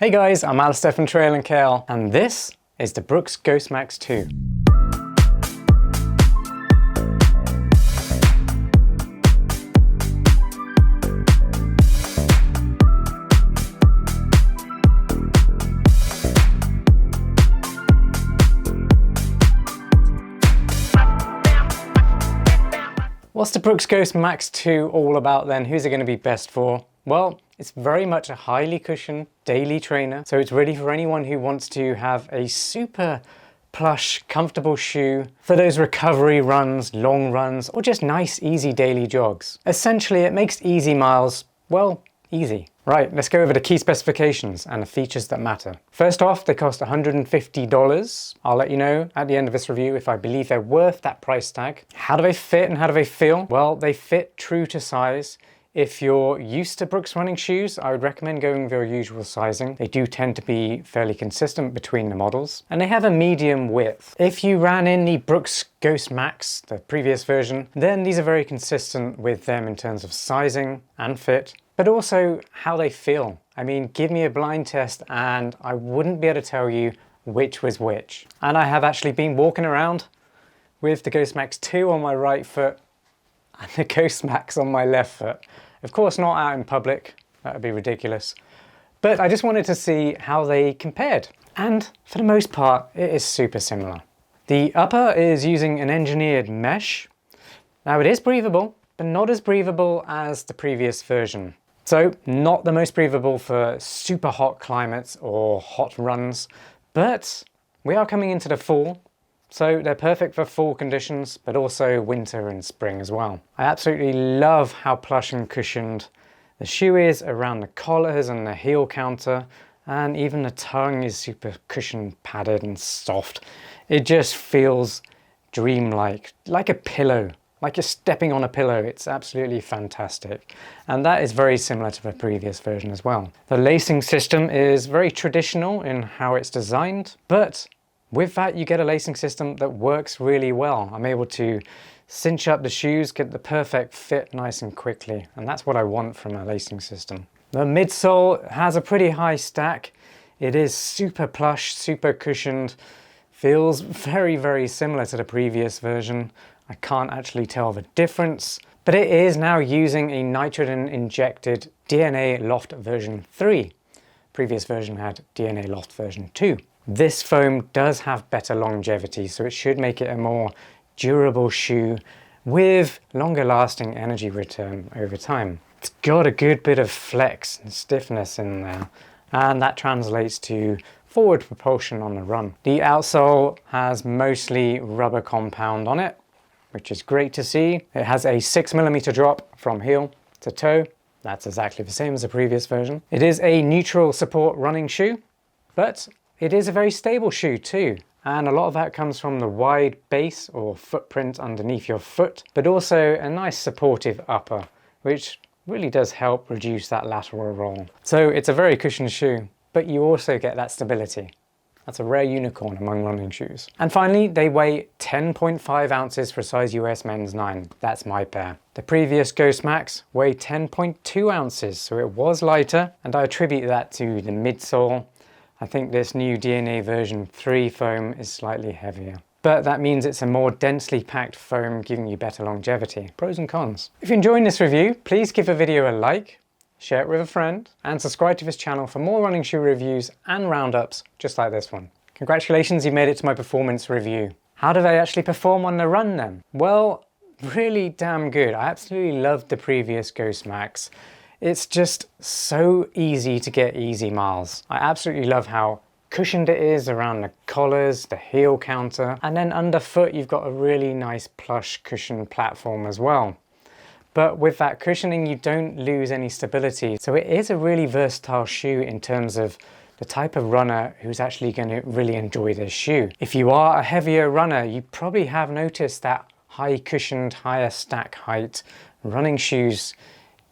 Hey guys, I'm Alistair from Trail and Kale, and this is the Brooks Ghost Max 2. What's the Brooks Ghost Max 2 all about then? Who's it going to be best for? Well, it's very much a highly cushioned daily trainer, so it's ready for anyone who wants to have a super plush, comfortable shoe for those recovery runs, long runs, or just nice, easy daily jogs. Essentially, it makes easy miles, well, easy. Right, let's go over the key specifications and the features that matter. First off, they cost $150. I'll let you know at the end of this review if I believe they're worth that price tag. How do they fit and how do they feel? Well, they fit true to size. If you're used to Brooks running shoes, I would recommend going with your usual sizing. They do tend to be fairly consistent between the models, and they have a medium width. If you ran in the Brooks Ghost Max, the previous version, then these are very consistent with them in terms of sizing and fit, but also how they feel. I mean, give me a blind test and I wouldn't be able to tell you which was which. And I have actually been walking around with the Ghost Max 2 on my right foot and the Ghost Max on my left foot. Of course, not out in public, that would be ridiculous. But I just wanted to see how they compared. And for the most part, it is super similar. The upper is using an engineered mesh. Now it is breathable, but not as breathable as the previous version. So not the most breathable for super hot climates or hot runs, but we are coming into the fall. So they're perfect for fall conditions, but also winter and spring as well. I absolutely love how plush and cushioned the shoe is around the collars and the heel counter, and even the tongue is super cushion padded and soft. It just feels dreamlike, like a pillow, like you're stepping on a pillow. It's absolutely fantastic. And that is very similar to the previous version as well. The lacing system is very traditional in how it's designed, but with that, you get a lacing system that works really well. I'm able to cinch up the shoes, get the perfect fit nice and quickly, and that's what I want from a lacing system. The midsole has a pretty high stack. It is super plush, super cushioned, feels very, very similar to the previous version. I can't actually tell the difference, but it is now using a nitrogen-injected DNA Loft version 3. Previous version had DNA Loft version 2. This foam does have better longevity, so it should make it a more durable shoe with longer lasting energy return over time. It's got a good bit of flex and stiffness in there, and that translates to forward propulsion on the run. The outsole has mostly rubber compound on it, which is great to see. It has a 6mm drop from heel to toe. That's exactly the same as the previous version. It is a neutral support running shoe, but it is a very stable shoe too, and a lot of that comes from the wide base or footprint underneath your foot, but also a nice supportive upper, which really does help reduce that lateral roll. So it's a very cushioned shoe, but you also get that stability. That's a rare unicorn among running shoes. And finally, they weigh 10.5 ounces for size US men's 9. That's my pair. The previous Ghost Max weighed 10.2 ounces, so it was lighter, and I attribute that to the midsole. I think this new DNA version 3 foam is slightly heavier, but that means it's a more densely packed foam, giving you better longevity. Pros and cons. If you're enjoying this review, please give the video a like, share it with a friend, and subscribe to this channel for more running shoe reviews and roundups just like this one. Congratulations, you made it to my performance review. How do they actually perform on the run then? Well, really damn good. I absolutely loved the previous Ghost Max. It's just so easy to get easy miles. I absolutely love how cushioned it is around the collars, the heel counter, and then underfoot you've got a really nice plush cushioned platform as well. But with that cushioning you don't lose any stability. So it is a really versatile shoe in terms of the type of runner who's actually going to really enjoy this shoe. If you are a heavier runner, you probably have noticed that high cushioned, higher stack height running shoes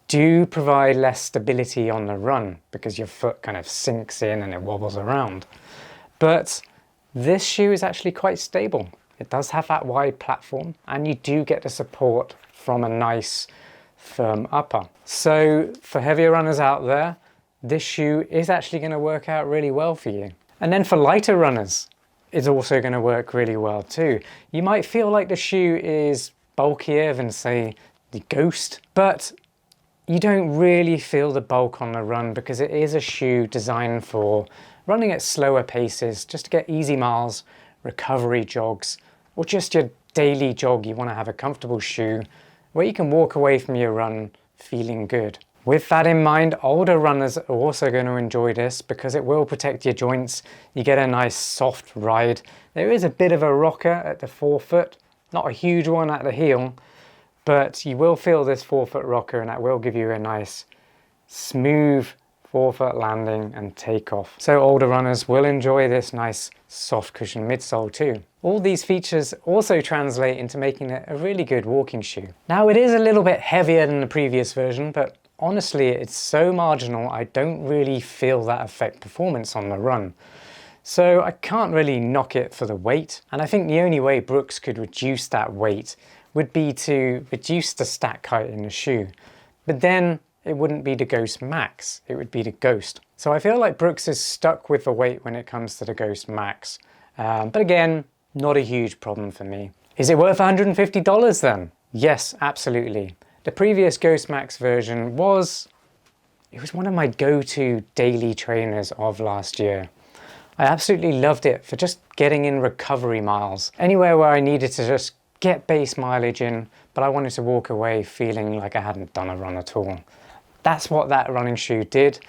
do provide less stability on the run because your foot kind of sinks in and it wobbles around. But this shoe is actually quite stable. It does have that wide platform and you do get the support from a nice firm upper. So for heavier runners out there, this shoe is actually going to work out really well for you. And then for lighter runners, it's also going to work really well too. You might feel like the shoe is bulkier than, say, the Ghost, but you don't really feel the bulk on the run because it is a shoe designed for running at slower paces, just to get easy miles, recovery jogs, or just your daily jog. You want to have a comfortable shoe where you can walk away from your run feeling good. With that in mind, older runners are also going to enjoy this because it will protect your joints. You get a nice soft ride. There is a bit of a rocker at the forefoot, not a huge one at the heel, but you will feel this forefoot rocker and that will give you a nice smooth forefoot landing and takeoff. So older runners will enjoy this nice soft cushion midsole too. All these features also translate into making it a really good walking shoe. Now it is a little bit heavier than the previous version, but honestly it's so marginal I don't really feel that affect performance on the run. So I can't really knock it for the weight, and I think the only way Brooks could reduce that weight would be to reduce the stack height in the shoe. But then it wouldn't be the Ghost Max, it would be the Ghost. So I feel like Brooks is stuck with the weight when it comes to the Ghost Max. But again, not a huge problem for me. Is it worth $150 then? Yes, absolutely. The previous Ghost Max version was one of my go-to daily trainers of last year. I absolutely loved it for just getting in recovery miles. Anywhere where I needed to just get base mileage in, but I wanted to walk away feeling like I hadn't done a run at all. That's what that running shoe did,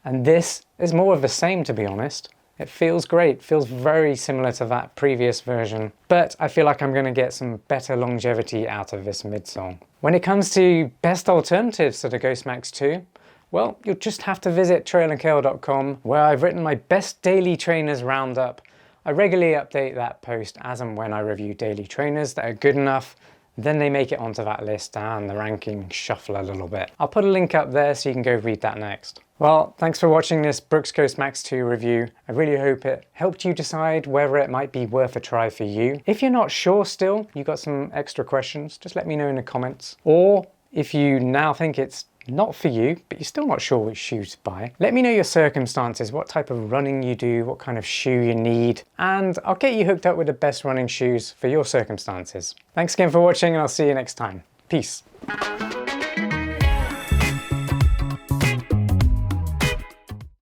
and this is more of the same, to be honest. It feels great, feels very similar to that previous version, but I feel like I'm going to get some better longevity out of this midsole. When it comes to best alternatives to the Ghost Max 2, well, you'll just have to visit trailandkale.com, where I've written my best daily trainers roundup. I regularly update that post as and when I review daily trainers that are good enough. Then they make it onto that list and the rankings shuffle a little bit. I'll put a link up there so you can go read that next. Well, thanks for watching this Brooks Ghost Max 2 review. I really hope it helped you decide whether it might be worth a try for you. If you're not sure still, you got some extra questions, just let me know in the comments. Or if you now think it's not for you, but you're still not sure which shoe to buy, let me know your circumstances, what type of running you do, what kind of shoe you need, and I'll get you hooked up with the best running shoes for your circumstances. Thanks again for watching, and I'll see you next time. Peace.